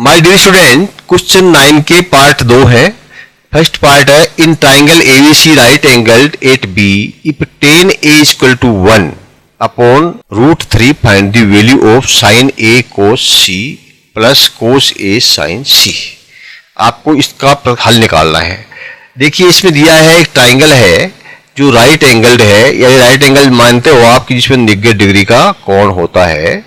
My dear student, question 9 के part 2 है। First part है, in triangle ABC right angled at B if tan a equal to 1 upon √3 find the value of sin a cos c plus cos a sin c। आपको इसका हल निकालना है। देखिए इसमें दिया है एक ट्राइंगल है जो राइट एंगल्ड है, या राइट एंगल मानते हो आप कि जिसमें 90 डिग्री का कोण होता है।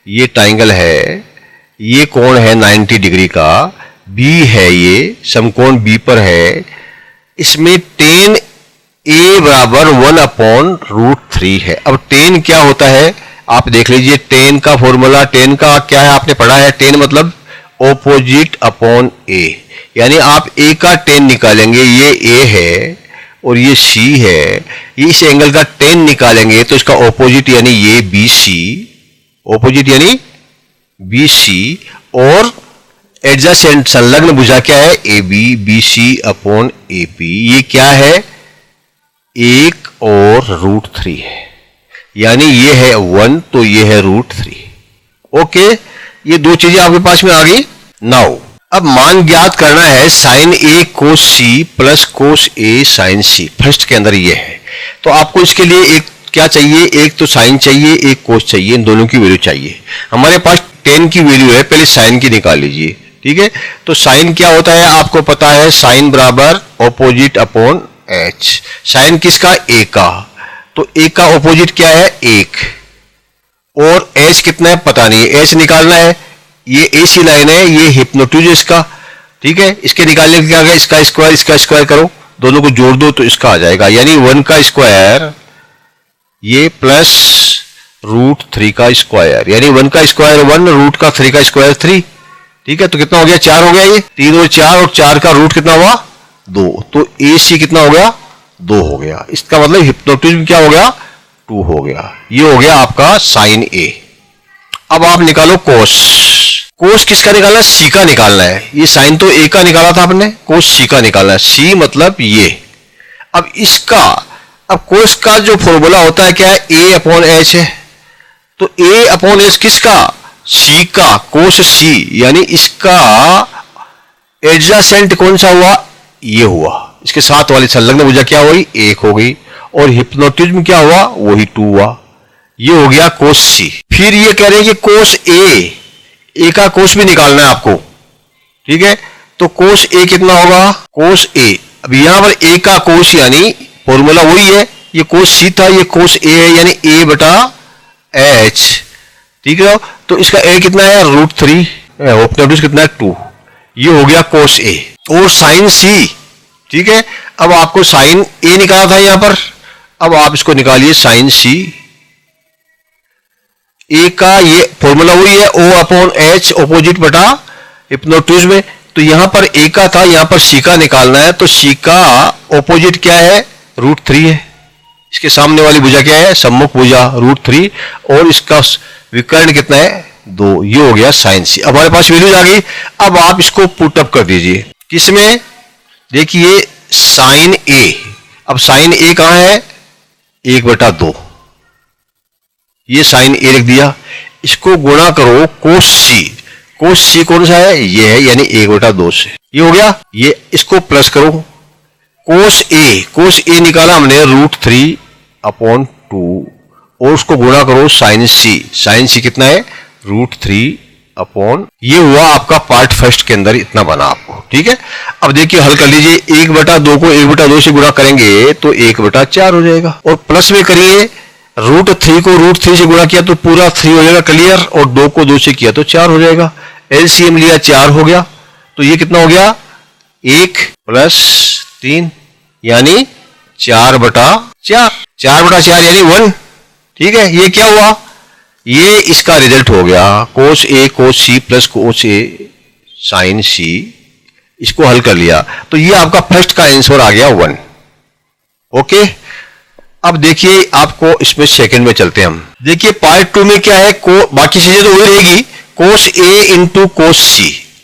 ये ट्राइंगल है, ये कोण है 90 डिग्री का, B है, ये समकोण B पर है। इसमें tan A बराबर 1 अपॉन √3 है। अब tan क्या होता है आप देख लीजिए। tan का फॉर्मूला, tan का क्या है आपने पढ़ा है, tan मतलब ऑपोजिट अपॉन A, यानी आप A का tan निकालेंगे, ये A है और ये C है, ये इस एंगल का tan निकालेंगे तो इसका ऑपोजिट यानी ये BC, ऑपोजिट यानी BC, और एडजेसेंट संलग्न भुजा क्या है AB, BC अपॉन AP। ये क्या है 1 और √3 है, यानी ये है 1 तो ये है √3। ओके, ये दो चीजें आपके पास में आ गई। नाउ अब मान ज्ञात करना है sin A cos C plus cos A sin C। First के अंदर ये है, तो आपको इसके लिए एक क्या चाहिए, एक तो sin चाहिए, एक cos चाहिए, इन दोनों की वैल्यू चाहिए। हमारे पास tan की वैल्यू है, पहले sin की निकाल लीजिए। ठीक है, तो sin क्या होता है आपको पता है, sin बराबर ऑपोजिट अपॉन h। sin किसका, A का, तो A का ऑपोजिट क्या है 1, और h कितना है पता नहीं है, h निकालना है। ये AC लाइन है, ये हिप्नोटिज इसका। ठीक है, इसके निकालने के क्या, इसका स्क्वायर करो, दोनों को जोड़ दो तो इसका आ जाएगा, यानी 1 का स्क्वायर ये प्लस √3 का स्क्वायर, यानी 1 का स्क्वायर 1, रूट का 3 का स्क्वायर 3। ठीक है, तो कितना हो गया 4 हो गया, ये 3 और 4, और 4 का रूट कितना हुआ 2, तो AC कितना हो गया 2 हो गया। इसका मतलब हिप्नोटिज्म क्या हो गया 2 हो गया। ये हो गया आपका sin A। अब आप निकालो कोस किसका निकालना है, C का निकालना है। ये sin तो A का निकाला था आपने, कोस C का निकालना है। C मतलब ये। अब इसका, अब कोस का जो फॉर्मूला होता है क्या है, A अपॉन H है, तो A अपॉन H किसका, C का, कोस C, यानी इसका एडजेसेंट कौन सा हुआ, ये हुआ। इसके साथ वाली संलग्न भुजा क्या हुई 1 हो गई, और हिप्नोटिज्म क्या हुआ वही 2 हुआ। ये हो गया कोस C। फिर ये कह रहे हैं कि कोस A का कोस भी निकालना है आपको। ठीक है, तो कोस A कितना होगा, कोस A, अब यहां पर A का कोस यानी फॉर्मूला वही है, ये कोस C था, ये कोस A है, यानी A बटा H। ठीक है, तो इसका A कितना है √3, हिप्नोटिज्म कितना है 2। ये हो गया कोस A और sin C। ठीक है, अब आपको sin A निकाला था यहां पर, अब आप इसको निकालिए sin C। A का ये फॉर्मूला वही है, O अपॉन H ऑपोजिट बटा हिप्नोटिज्म में, तो यहां पर A का था, यहां पर C का निकालना है, तो C का ऑपोजिट क्या है √3 है। इसके सामने वाली भुजा क्या है, सम्मुख भुजा √3, और इसका विकर्ण कितना है 2। ये हो गया sin C। अब हमारे पास वैल्यूज आ गई। अब आप इसको पुट अप कर दीजिए किसमें, देखिए sin A, अब sin A कहां है 1/2, ये sin A लिख दिया। इसको गुणा करो cos C, cos C कौन सा है, ये है, यानी 1/2 से। ये हो गया, ये इसको प्लस करो cos A निकाला हमने √3 अपॉन 2, और उसको गुणा करो sin C कितना है √3 अपॉन, ये हुआ आपका पार्ट फर्स्ट के अंदर इतना बना आपको। ठीक है, अब देखिए हल कर लीजिए, 1/2 को 1/2 से गुणा करेंगे तो 1/4 हो जाएगा, और प्लस में करिए √3 को √3 से गुणा किया तो पूरा 3 हो जाएगा क्लियर, और 2 को 2 से किया तो 4 हो जाएगा। एलसीएम लिया 4 हो गया, तो ये कितना हो गया 1 + 3 यानी 4/4, 4/4 यानी 1। ठीक है, ये क्या हुआ, ये इसका रिजल्ट हो गया cos A cos C plus cos A sin C। इसको हल कर लिया तो ये आपका फर्स्ट का आंसर आ गया 1। ओके, अब देखिए आपको इसमें सेकंड में चलते हैं हम। देखिए पार्ट 2 में क्या है, बाकी चीजें तो वही रहेगी, cos A into cos C।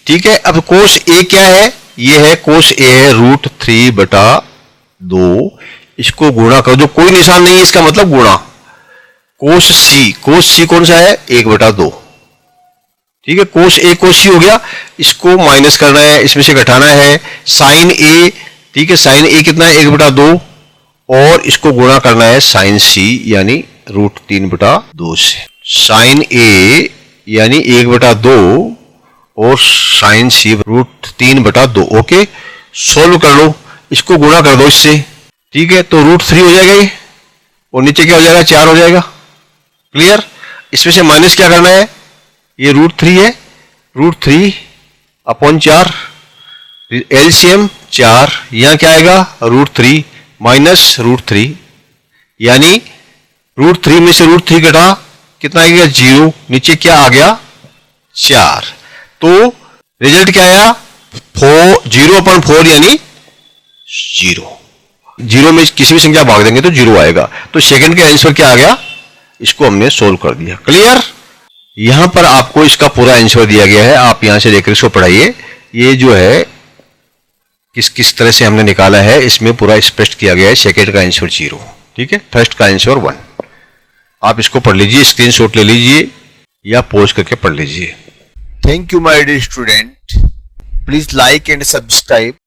ठीक है, अब cos A क्या है, ये है cos A है √3/2, इसको गुणा कर दो, कोई निशान नहीं है इसका मतलब गुणा। cos C कौन सा है 1/2। ठीक है, कोस ए कोस सी हो गया, इसको माइनस करना है, इसमें से घटाना है। साइन ए, ठीक है, साइन ए कितना है 1/2, और इसको गुणा करना है साइन सी यानी √3/2 से। साइन ए यानी 1/2 और साइन सी √3/2। ओके, सोल्व कर लो, इसको गुणा कर दो इससे, ठीक है, तो √3 हो जाएगा ये, और नीचे क्या हो जाएगा 4 हो जाएगा। क्लियर? इसमें से माइनस क्या करना है, ये √3 है, √3/4, एलसीएम 4, यहां क्या आएगा √3 माइनस √3, यानी √3 में से √3 घटा कितना आ गया 0, नीचे क्या आ गया 4। तो रिजल्ट क्या आया 0/4 यानी 0 में किसी भी संख्या भाग देंगे तो 0 आएगा। तो सेकंड का आंसर क्या आ गया, इसको हमने सोल्व कर दिया। क्लियर? यहां पर आपको इसका पूरा आंसर दिया गया है, आप यहां से लेकर इसको पढ़ाइए। ये जो है किस तरह से हमने निकाला है, इसमें पूरा स्पष्ट किया गया है। सेकंड का आंसर 0, ठीक है, फर्स्ट का आंसर 1। आप इसको पढ़ लीजिए, स्क्रीनशॉट ले लीजिए या पॉज करके पढ़ लीजिए। Thank you, my dear student. Please like and subscribe